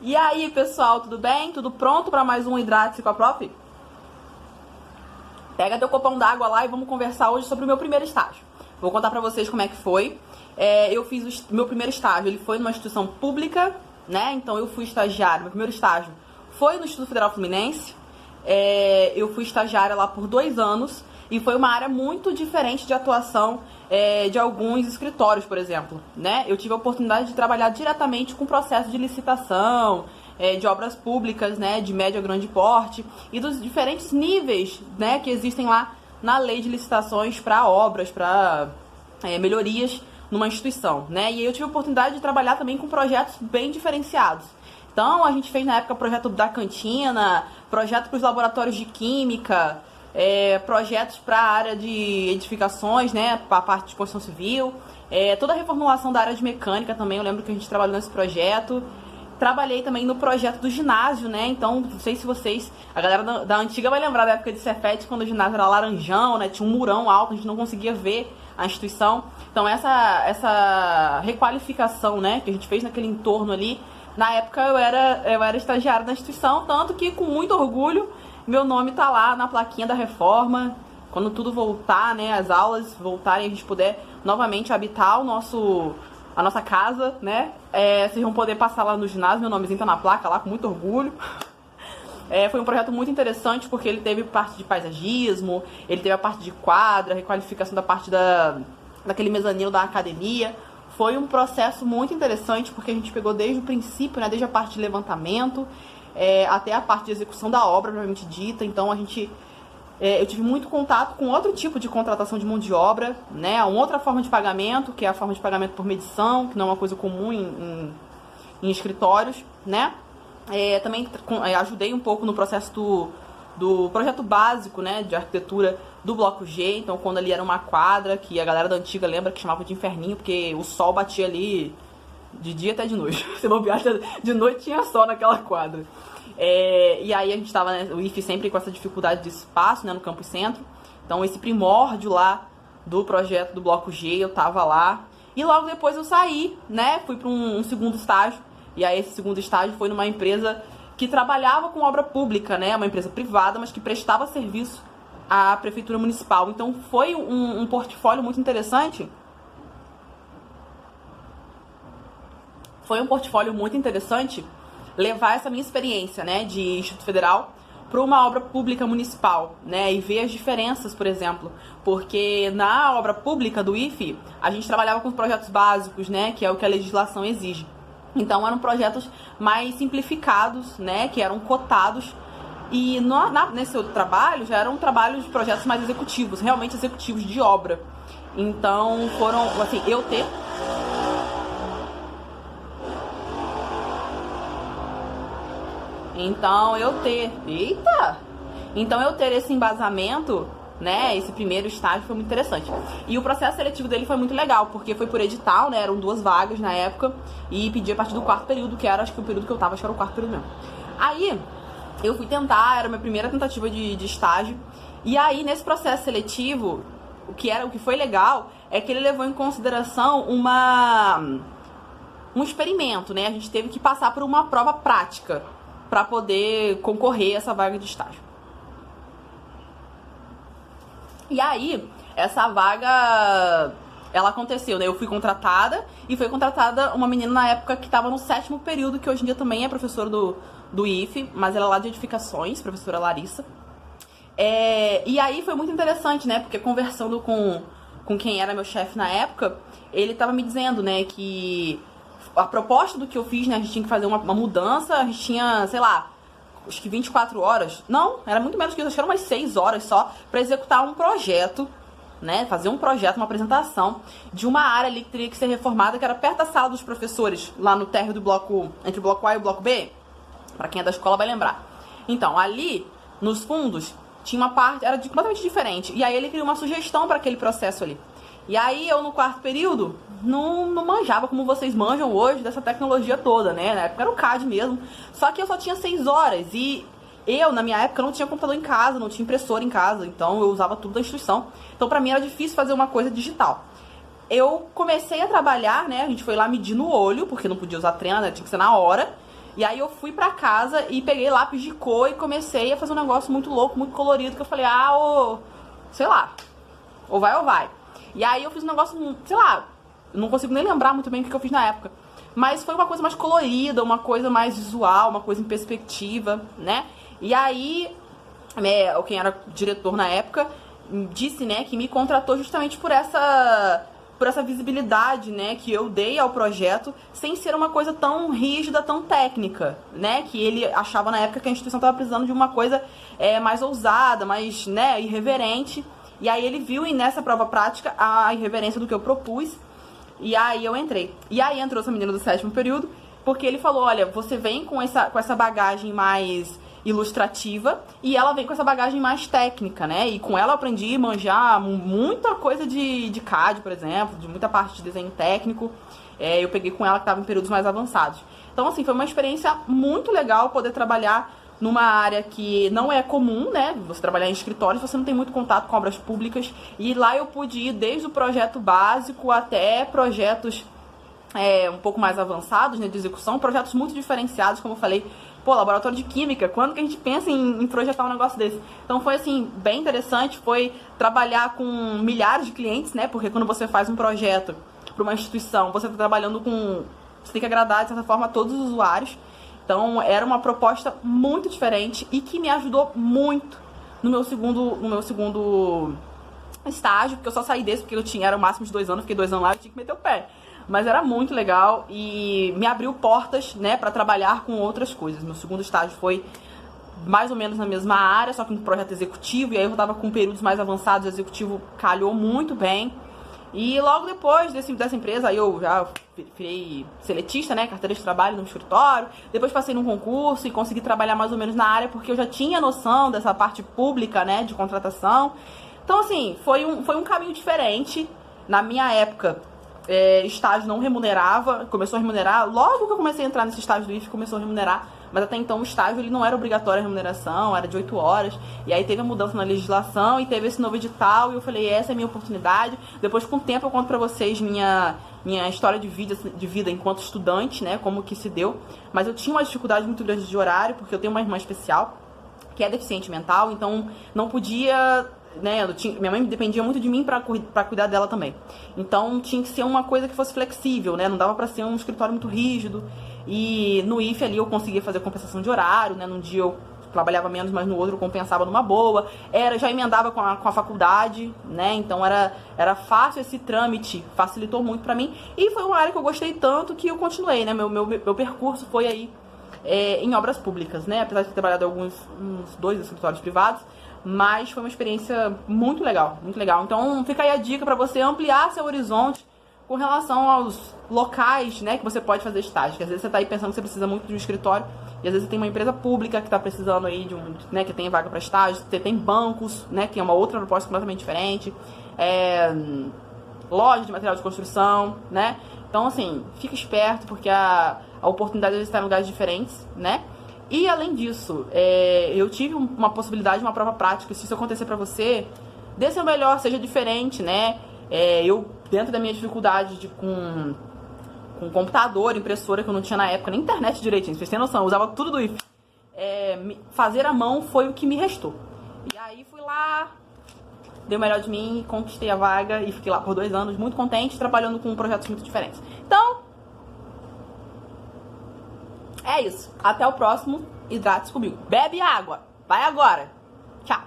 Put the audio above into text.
E aí, pessoal, tudo bem? Tudo pronto para mais um Hidrate-se com a Prof? Pega teu copão d'água lá e vamos conversar hoje sobre o meu primeiro estágio. Vou contar pra vocês como é que foi. Eu fiz o meu primeiro estágio, ele foi numa instituição pública, né? Então eu fui estagiária, meu primeiro estágio foi no Instituto Federal Fluminense. Eu fui estagiária lá por 2 anos e foi uma área muito diferente de atuação de alguns escritórios, por exemplo, né? Eu tive a oportunidade de trabalhar diretamente com o processo de licitação, de obras públicas, né, de médio a grande porte e dos diferentes níveis, né, que existem lá na lei de licitações para obras, para melhorias numa instituição, né? E eu tive a oportunidade de trabalhar também com projetos bem diferenciados. Então, a gente fez na época projeto da cantina, projeto para os laboratórios de química, projetos para a área de edificações, né, para a parte de construção civil, toda a reformulação da área de mecânica também, eu lembro que a gente trabalhou nesse projeto. Trabalhei também no projeto do ginásio, né, então, não sei se vocês, a galera da antiga vai lembrar da época de Cefet, quando o ginásio era laranjão, né, tinha um murão alto, a gente não conseguia ver a instituição. Então, essa requalificação, né, que a gente fez naquele entorno ali, na época eu era estagiária da instituição, tanto que com muito orgulho meu nome tá lá na plaquinha da reforma. Quando tudo voltar, né, as aulas voltarem, a gente puder novamente habitar a nossa casa, né, vocês vão poder passar lá no ginásio, meu nomezinho tá na placa lá, com muito orgulho. Foi um projeto muito interessante porque ele teve parte de paisagismo, ele teve a parte de quadra, requalificação da parte daquele mezanino da academia. Foi um processo muito interessante porque a gente pegou desde o princípio, né, desde a parte de levantamento até a parte de execução da obra, propriamente dita. Então eu tive muito contato com outro tipo de contratação de mão de obra, né, uma outra forma de pagamento, que é a forma de pagamento por medição, que não é uma coisa comum em escritórios, né. Também ajudei um pouco no processo do projeto básico, né, de arquitetura do Bloco G. Então, quando ali era uma quadra, que a galera da antiga lembra que chamava de inferninho, porque o sol batia ali de dia até de noite. Se bobear, de noite tinha sol naquela quadra. E aí a gente tava, né, o IFE sempre com essa dificuldade de espaço, né, no campus centro. Então, esse primórdio lá do projeto do Bloco G, eu tava lá. E logo depois eu saí, né, fui para um segundo estágio. E aí esse segundo estágio foi numa empresa que trabalhava com obra pública, né, uma empresa privada, mas que prestava serviço à prefeitura municipal. Então foi um portfólio muito interessante. Foi um portfólio muito interessante levar essa minha experiência, né, de Instituto Federal para uma obra pública municipal, né, e ver as diferenças, por exemplo, porque na obra pública do IFE a gente trabalhava com os projetos básicos, né, que é o que a legislação exige. Então eram projetos mais simplificados, né, que eram cotados. E nesse outro trabalho já eram trabalhos de projetos mais executivos, realmente executivos de obra. Então foram, assim, eu ter esse embasamento, né, esse primeiro estágio foi muito interessante. E o processo seletivo dele foi muito legal, porque foi por edital, né, eram 2 vagas na época, e pedi a partir do 4º período, que era, acho que o período que eu tava, acho que era o 4º período mesmo. Aí, eu fui tentar, era a minha primeira tentativa de estágio, e aí, nesse processo seletivo, o que foi legal, é que ele levou em consideração um experimento, né, a gente teve que passar por uma prova prática, para poder concorrer a essa vaga de estágio. E aí, essa vaga, ela aconteceu, né? Eu fui contratada, e foi contratada uma menina na época que estava no 7º período, que hoje em dia também é professora do IFE, mas ela é lá de edificações, professora Larissa. E aí foi muito interessante, né? Porque conversando com quem era meu chefe na época, ele estava me dizendo, né, que a proposta do que eu fiz, né, a gente tinha que fazer uma mudança, a gente tinha, sei lá, acho que 24 horas, não, era muito menos que isso, acho que eram umas 6 horas só, para executar um projeto, né, fazer um projeto, uma apresentação de uma área ali que teria que ser reformada, que era perto da sala dos professores, lá no térreo do bloco, entre o bloco A e o bloco B, para quem é da escola vai lembrar. Então, ali, nos fundos, tinha uma parte, era completamente diferente, e aí ele criou uma sugestão para aquele processo ali. E aí eu, no 4º período, não manjava como vocês manjam hoje dessa tecnologia toda, né? Na época era o CAD mesmo. Só que eu só tinha 6 horas e eu, na minha época, não tinha computador em casa, não tinha impressora em casa, então eu usava tudo da instituição. Então pra mim era difícil fazer uma coisa digital. Eu comecei a trabalhar, né? A gente foi lá medir no olho, porque não podia usar treina, né? Tinha que ser na hora. E aí eu fui pra casa e peguei lápis de cor e comecei a fazer um negócio muito louco, muito colorido, que eu falei, sei lá, ou vai ou vai. E aí eu fiz um negócio, sei lá, não consigo nem lembrar muito bem o que eu fiz na época. Mas foi uma coisa mais colorida, uma coisa mais visual, uma coisa em perspectiva, né? E aí, quem era diretor na época disse, né, que me contratou justamente por essa visibilidade, né, que eu dei ao projeto, sem ser uma coisa tão rígida, tão técnica, né, que ele achava na época que a instituição estava precisando de uma coisa mais ousada, mais, né, irreverente. E aí ele viu nessa prova prática a irreverência do que eu propus, e aí eu entrei. E aí entrou essa menina do 7º período, porque ele falou, olha, você vem com essa bagagem mais ilustrativa e ela vem com essa bagagem mais técnica, né? E com ela eu aprendi a manjar muita coisa de CAD, por exemplo, de muita parte de desenho técnico. Eu peguei com ela que estava em períodos mais avançados. Então, assim, foi uma experiência muito legal poder trabalhar numa área que não é comum, né? Você trabalhar em escritórios, você não tem muito contato com obras públicas. E lá eu pude ir desde o projeto básico até projetos um pouco mais avançados, né, de execução, projetos muito diferenciados, como eu falei, laboratório de química, quando que a gente pensa em projetar um negócio desse? Então foi, assim, bem interessante, foi trabalhar com milhares de clientes, né, porque quando você faz um projeto para uma instituição, você está trabalhando você tem que agradar, de certa forma, a todos os usuários. Então era uma proposta muito diferente e que me ajudou muito no meu segundo estágio, porque eu só saí desse porque era o máximo de 2 anos, fiquei 2 anos lá e tinha que meter o pé. Mas era muito legal e me abriu portas, né, para trabalhar com outras coisas. Meu segundo estágio foi mais ou menos na mesma área, só que no projeto executivo, e aí eu tava com períodos mais avançados, o executivo calhou muito bem. E logo depois dessa empresa, aí eu já virei seletista, né, carteira de trabalho no escritório, depois passei num concurso e consegui trabalhar mais ou menos na área, porque eu já tinha noção dessa parte pública, né, de contratação. Então, assim, foi um caminho diferente. Na minha época, estágio não remunerava, começou a remunerar, logo que eu comecei a entrar nesse estágio do IFE, começou a remunerar, mas até então o estágio ele não era obrigatório a remuneração, era de 8 horas, e aí teve a mudança na legislação, e teve esse novo edital, e eu falei, essa é a minha oportunidade. Depois, com o tempo, eu conto pra vocês minha história de vida enquanto estudante, né, como que se deu, mas eu tinha uma dificuldade muito grande de horário, porque eu tenho uma irmã especial, que é deficiente mental, então não podia, né, minha mãe dependia muito de mim pra cuidar dela também. Então tinha que ser uma coisa que fosse flexível, né, não dava pra ser um escritório muito rígido. E no IFE ali eu conseguia fazer compensação de horário, né, num dia eu trabalhava menos, mas no outro eu compensava numa boa. Já emendava com a faculdade, né, então era fácil esse trâmite, facilitou muito pra mim. E foi uma área que eu gostei tanto que eu continuei, né, meu percurso foi aí em obras públicas, né, apesar de ter trabalhado em uns 2 escritórios privados, mas foi uma experiência muito legal, muito legal. Então fica aí a dica para você ampliar seu horizonte com relação aos locais, né, que você pode fazer estágio. Que às vezes você tá aí pensando que você precisa muito de um escritório, e às vezes você tem uma empresa pública que tá precisando aí né, que tem vaga para estágio, você tem bancos, né, que é uma outra proposta completamente diferente, loja de material de construção, né. Então, assim, fica esperto, porque a oportunidade de estar em lugares diferentes, né. E, além disso, eu tive uma possibilidade, uma prova prática. Se isso acontecer pra você, dê seu melhor, seja diferente, né? Eu, dentro da minha dificuldade com computador, impressora, que eu não tinha na época, nem internet direitinho, vocês têm noção, eu usava tudo do IFE. Fazer a mão foi o que me restou. E aí fui lá, dei o melhor de mim, conquistei a vaga e fiquei lá por 2 anos, muito contente, trabalhando com projetos muito diferentes. Então, é isso. Até o próximo Hidrate-se comigo. Bebe água. Vai agora. Tchau.